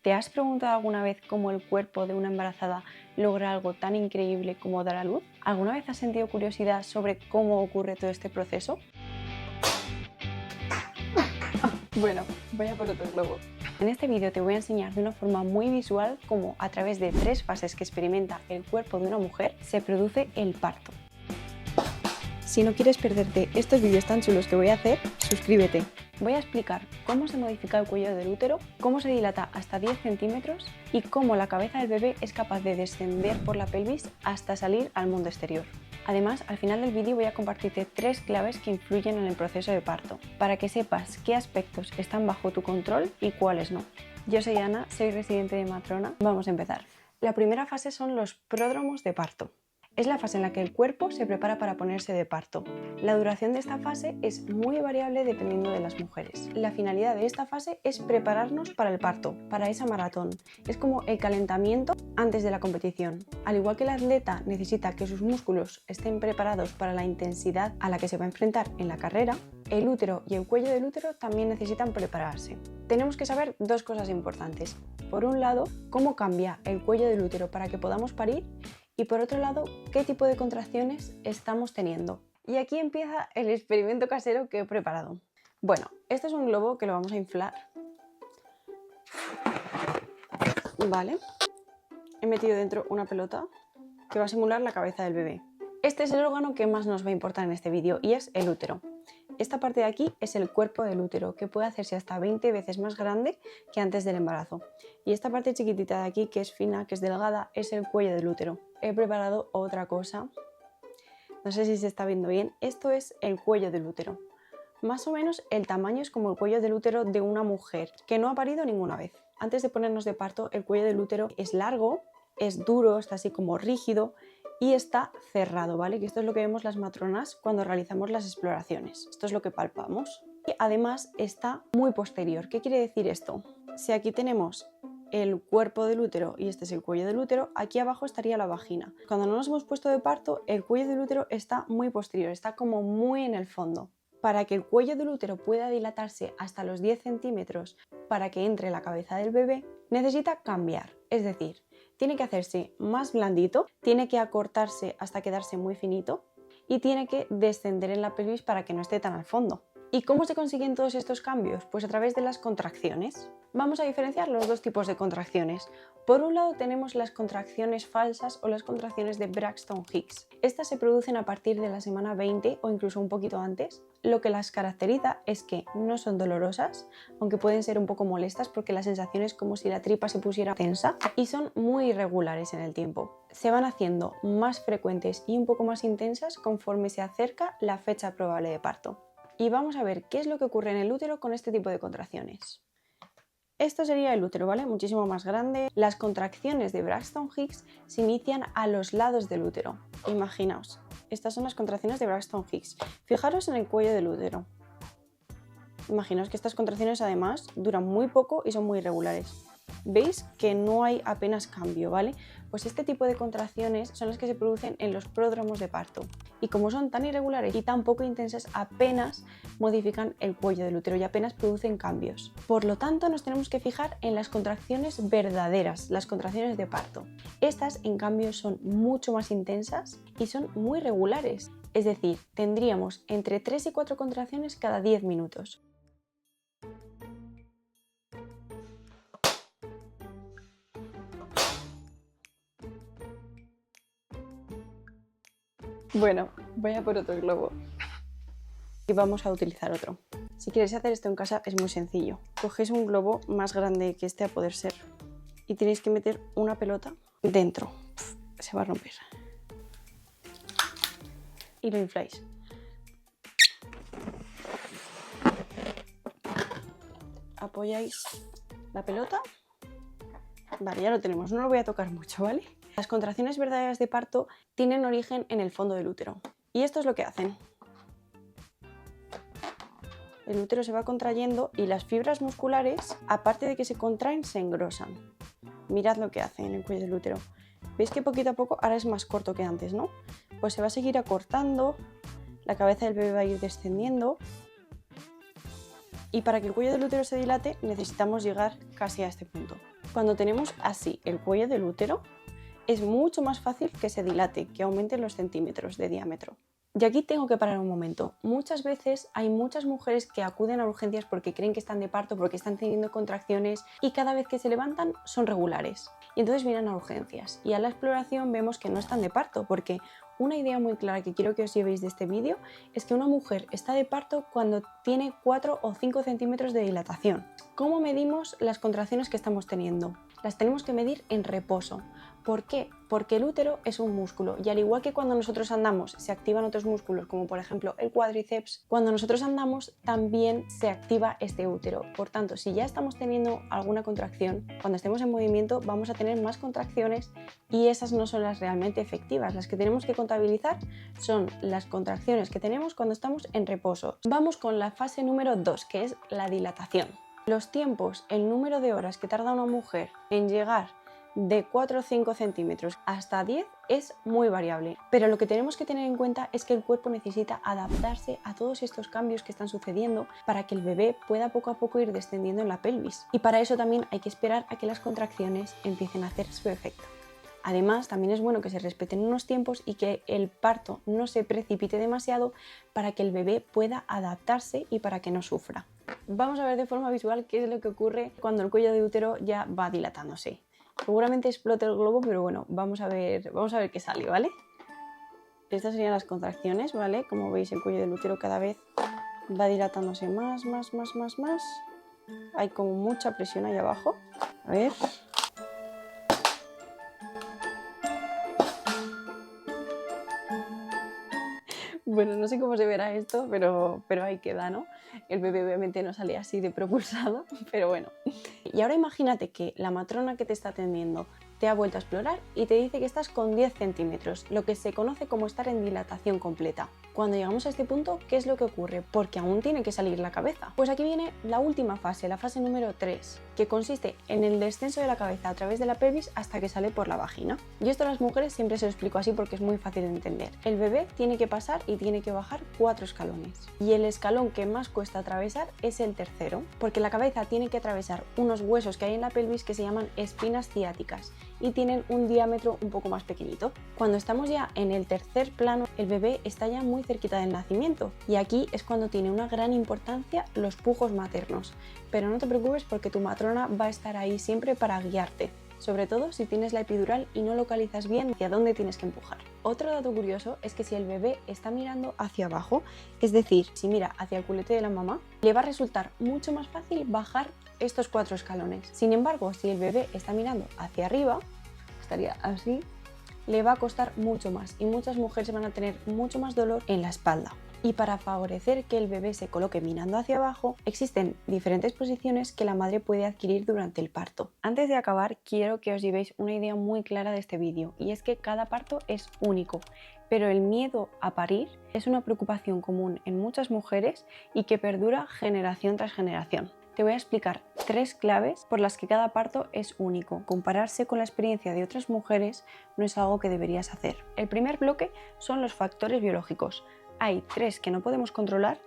¿Te has preguntado alguna vez cómo el cuerpo de una embarazada logra algo tan increíble como dar a luz? ¿Alguna vez has sentido curiosidad sobre cómo ocurre todo este proceso? Bueno, voy a por otro globo. En este vídeo te voy a enseñar de una forma muy visual cómo a través de 3 fases que experimenta el cuerpo de una mujer se produce el parto. Si no quieres perderte estos vídeos tan chulos que voy a hacer, suscríbete. Voy a explicar cómo se modifica el cuello del útero, cómo se dilata hasta 10 centímetros y cómo la cabeza del bebé es capaz de descender por la pelvis hasta salir al mundo exterior. Además, al final del vídeo voy a compartirte 3 claves que influyen en el proceso de parto, para que sepas qué aspectos están bajo tu control y cuáles no. Yo soy Ana, soy residente de Matrona. Vamos a empezar. La primera fase son los pródromos de parto. Es la fase en la que el cuerpo se prepara para ponerse de parto. La duración de esta fase es muy variable dependiendo de las mujeres. La finalidad de esta fase es prepararnos para el parto, para esa maratón. Es como el calentamiento antes de la competición. Al igual que el atleta necesita que sus músculos estén preparados para la intensidad a la que se va a enfrentar en la carrera, el útero y el cuello del útero también necesitan prepararse. Tenemos que saber 2 cosas importantes. Por un lado, cómo cambia el cuello del útero para que podamos parir, y por otro lado, qué tipo de contracciones estamos teniendo. Y aquí empieza el experimento casero que he preparado. Bueno, este es un globo que lo vamos a inflar. Vale. He metido dentro una pelota que va a simular la cabeza del bebé. Este es el órgano que más nos va a importar en este vídeo y es el útero. Esta parte de aquí es el cuerpo del útero, que puede hacerse hasta 20 veces más grande que antes del embarazo. Y esta parte chiquitita de aquí, que es fina, que es delgada, es el cuello del útero. He preparado otra cosa. No sé si se está viendo bien. Esto es el cuello del útero. Más o menos el tamaño es como el cuello del útero de una mujer que no ha parido ninguna vez. Antes de ponernos de parto, el cuello del útero es largo, es duro, está así como rígido y está cerrado, ¿vale? Que esto es lo que vemos las matronas cuando realizamos las exploraciones. Esto es lo que palpamos. Y además está muy posterior. ¿Qué quiere decir esto? Si aquí tenemos el cuerpo del útero y este es el cuello del útero, aquí abajo estaría la vagina. Cuando no nos hemos puesto de parto, el cuello del útero está muy posterior, está como muy en el fondo. Para que el cuello del útero pueda dilatarse hasta los 10 centímetros para que entre la cabeza del bebé, necesita cambiar, es decir, tiene que hacerse más blandito, tiene que acortarse hasta quedarse muy finito y tiene que descender en la pelvis para que no esté tan al fondo. ¿Y cómo se consiguen todos estos cambios? Pues a través de las contracciones. Vamos a diferenciar los 2 tipos de contracciones. Por un lado tenemos las contracciones falsas o las contracciones de Braxton Hicks. Estas se producen a partir de la semana 20 o incluso un poquito antes. Lo que las caracteriza es que no son dolorosas, aunque pueden ser un poco molestas porque la sensación es como si la tripa se pusiera tensa, y son muy irregulares en el tiempo. Se van haciendo más frecuentes y un poco más intensas conforme se acerca la fecha probable de parto. Y vamos a ver qué es lo que ocurre en el útero con este tipo de contracciones. Esto sería el útero, ¿vale? Muchísimo más grande. Las contracciones de Braxton Hicks se inician a los lados del útero. Imaginaos, estas son las contracciones de Braxton Hicks. Fijaros en el cuello del útero. Imaginaos que estas contracciones además duran muy poco y son muy irregulares. ¿Veis que no hay apenas cambio, ¿vale? Pues este tipo de contracciones son las que se producen en los pródromos de parto. Y como son tan irregulares y tan poco intensas, apenas modifican el cuello del útero y apenas producen cambios. Por lo tanto, nos tenemos que fijar en las contracciones verdaderas, las contracciones de parto. Estas, en cambio, son mucho más intensas y son muy regulares. Es decir, tendríamos entre 3 y 4 contracciones cada 10 minutos. Bueno, voy a por otro globo. Y vamos a utilizar otro. Si queréis hacer esto en casa es muy sencillo. Cogéis un globo más grande que este a poder ser y tenéis que meter una pelota dentro. Se va a romper. Y lo infláis. Apoyáis la pelota. Vale, ya lo tenemos. No lo voy a tocar mucho, ¿vale? Las contracciones verdaderas de parto tienen origen en el fondo del útero. Y esto es lo que hacen. El útero se va contrayendo y las fibras musculares, aparte de que se contraen, se engrosan. Mirad lo que hacen en el cuello del útero. ¿Veis que poquito a poco ahora es más corto que antes, no? Pues se va a seguir acortando, la cabeza del bebé va a ir descendiendo. Y para que el cuello del útero se dilate necesitamos llegar casi a este punto. Cuando tenemos así el cuello del útero, es mucho más fácil que se dilate, que aumente los centímetros de diámetro. Y aquí tengo que parar un momento. Muchas veces hay muchas mujeres que acuden a urgencias porque creen que están de parto, porque están teniendo contracciones y cada vez que se levantan son regulares. Y entonces vienen a urgencias y a la exploración vemos que no están de parto, porque una idea muy clara que quiero que os llevéis de este vídeo es que una mujer está de parto cuando tiene 4 o 5 centímetros de dilatación. ¿Cómo medimos las contracciones que estamos teniendo? Las tenemos que medir en reposo. ¿Por qué? Porque el útero es un músculo y al igual que cuando nosotros andamos se activan otros músculos como por ejemplo el cuádriceps, cuando nosotros andamos también se activa este útero. Por tanto, si ya estamos teniendo alguna contracción, cuando estemos en movimiento vamos a tener más contracciones y esas no son las realmente efectivas. Las que tenemos que contabilizar son las contracciones que tenemos cuando estamos en reposo. Vamos con la fase número 2, que es la dilatación. Los tiempos, el número de horas que tarda una mujer en llegar de 4 o 5 centímetros hasta 10 es muy variable, pero lo que tenemos que tener en cuenta es que el cuerpo necesita adaptarse a todos estos cambios que están sucediendo para que el bebé pueda poco a poco ir descendiendo en la pelvis, y para eso también hay que esperar a que las contracciones empiecen a hacer su efecto. Además, también es bueno que se respeten unos tiempos y que el parto no se precipite demasiado para que el bebé pueda adaptarse y para que no sufra. Vamos a ver de forma visual qué es lo que ocurre cuando el cuello de útero ya va dilatándose. Seguramente explote el globo, pero bueno, vamos a ver qué sale, ¿vale? Estas serían las contracciones, ¿vale? Como veis, el cuello del útero cada vez va dilatándose más. Hay como mucha presión ahí abajo. A ver. Bueno, no sé cómo se verá esto, pero ahí queda, ¿no? El bebé obviamente no sale así de propulsado, pero bueno. Y ahora imagínate que la matrona que te está atendiendo te ha vuelto a explorar y te dice que estás con 10 centímetros, lo que se conoce como estar en dilatación completa. Cuando llegamos a este punto, ¿qué es lo que ocurre? Porque aún tiene que salir la cabeza. Pues aquí viene la última fase, la fase número 3, que consiste en el descenso de la cabeza a través de la pelvis hasta que sale por la vagina. Y esto a las mujeres siempre se lo explico así porque es muy fácil de entender. El bebé tiene que pasar y tiene que bajar 4 escalones. Y el escalón que más cuesta atravesar es el tercero, porque la cabeza tiene que atravesar unos huesos que hay en la pelvis que se llaman espinas ciáticas y tienen un diámetro un poco más pequeñito. Cuando estamos ya en el tercer plano, el bebé está ya muy cerquita del nacimiento y aquí es cuando tiene una gran importancia los pujos maternos. Pero no te preocupes porque tu matrona va a estar ahí siempre para guiarte, sobre todo si tienes la epidural y no localizas bien hacia dónde tienes que empujar. Otro dato curioso es que si el bebé está mirando hacia abajo, es decir, si mira hacia el culete de la mamá, le va a resultar mucho más fácil bajar estos 4 escalones. Sin embargo, si el bebé está mirando hacia arriba, estaría así, le va a costar mucho más y muchas mujeres van a tener mucho más dolor en la espalda. Y para favorecer que el bebé se coloque mirando hacia abajo, existen diferentes posiciones que la madre puede adquirir durante el parto. Antes de acabar, quiero que os llevéis una idea muy clara de este vídeo, y es que cada parto es único, pero el miedo a parir es una preocupación común en muchas mujeres y que perdura generación tras generación. Te voy a explicar 3 claves por las que cada parto es único. Compararse con la experiencia de otras mujeres no es algo que deberías hacer. El primer bloque son los factores biológicos. Hay 3 que no podemos controlar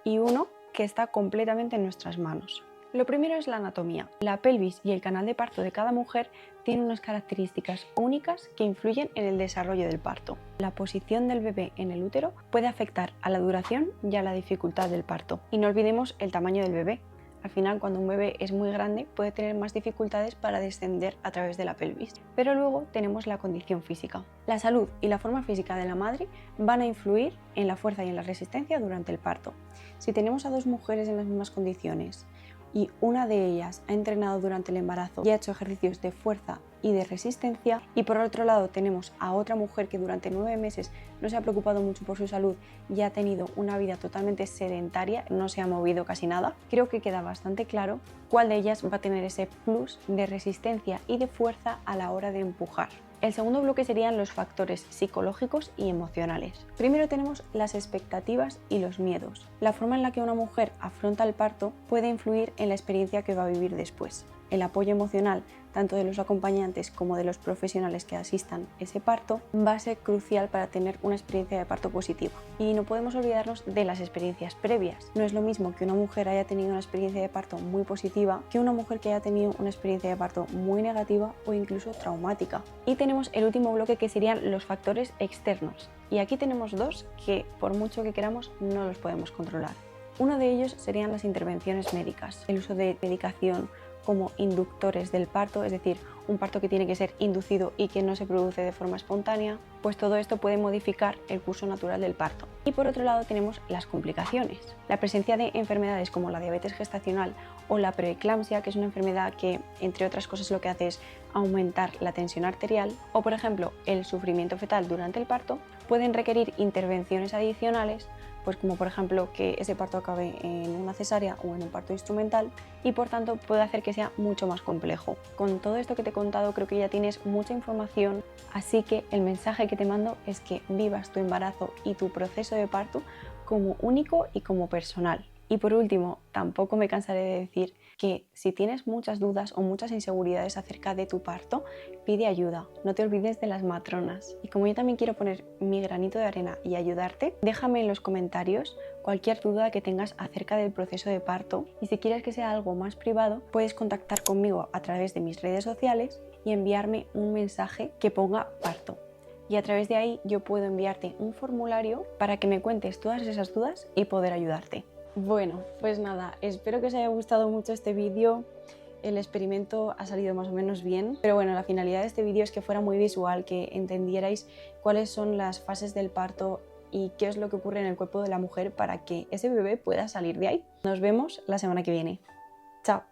y uno que está completamente en nuestras manos. Lo primero es la anatomía. La pelvis y el canal de parto de cada mujer tienen unas características únicas que influyen en el desarrollo del parto. La posición del bebé en el útero puede afectar a la duración y a la dificultad del parto. Y no olvidemos el tamaño del bebé. Al final, cuando un bebé es muy grande, puede tener más dificultades para descender a través de la pelvis. Pero luego tenemos la condición física. La salud y la forma física de la madre van a influir en la fuerza y en la resistencia durante el parto. Si tenemos a 2 mujeres en las mismas condiciones y una de ellas ha entrenado durante el embarazo y ha hecho ejercicios de fuerza y de resistencia, y por otro lado tenemos a otra mujer que durante 9 meses no se ha preocupado mucho por su salud y ha tenido una vida totalmente sedentaria, no se ha movido casi nada, creo que queda bastante claro cuál de ellas va a tener ese plus de resistencia y de fuerza a la hora de empujar. El segundo bloque serían los factores psicológicos y emocionales. Primero tenemos las expectativas y los miedos. La forma en la que una mujer afronta el parto puede influir en la experiencia que va a vivir después. el apoyo emocional tanto de los acompañantes como de los profesionales que asistan ese parto va a ser crucial para tener una experiencia de parto positiva. Y no podemos olvidarnos de las experiencias previas. No es lo mismo que una mujer haya tenido una experiencia de parto muy positiva que una mujer que haya tenido una experiencia de parto muy negativa o incluso traumática. Y tenemos el último bloque, que serían los factores externos. Y aquí tenemos dos que, por mucho que queramos, no los podemos controlar. Uno de ellos serían las intervenciones médicas, el uso de medicación como inductores del parto, es decir, un parto que tiene que ser inducido y que no se produce de forma espontánea, pues todo esto puede modificar el curso natural del parto. Y por otro lado tenemos las complicaciones, la presencia de enfermedades como la diabetes gestacional o la preeclampsia, que es una enfermedad que, entre otras cosas, lo que hace es aumentar la tensión arterial, o por ejemplo el sufrimiento fetal durante el parto, pueden requerir intervenciones adicionales, pues como por ejemplo que ese parto acabe en una cesárea o en un parto instrumental, y por tanto puede hacer que sea mucho más complejo. Con todo esto que te he contado creo que ya tienes mucha información, así que el mensaje que te mando es que vivas tu embarazo y tu proceso de parto como único y como personal. Y por último, tampoco me cansaré de decir que si tienes muchas dudas o muchas inseguridades acerca de tu parto, pide ayuda. No te olvides de las matronas. Y como yo también quiero poner mi granito de arena y ayudarte, déjame en los comentarios cualquier duda que tengas acerca del proceso de parto. Y si quieres que sea algo más privado, puedes contactar conmigo a través de mis redes sociales y enviarme un mensaje que ponga parto. Y a través de ahí yo puedo enviarte un formulario para que me cuentes todas esas dudas y poder ayudarte. Bueno, pues nada, espero que os haya gustado mucho este vídeo. El experimento ha salido más o menos bien, pero bueno, la finalidad de este vídeo es que fuera muy visual, que entendierais cuáles son las fases del parto y qué es lo que ocurre en el cuerpo de la mujer para que ese bebé pueda salir de ahí. Nos vemos la semana que viene. Chao.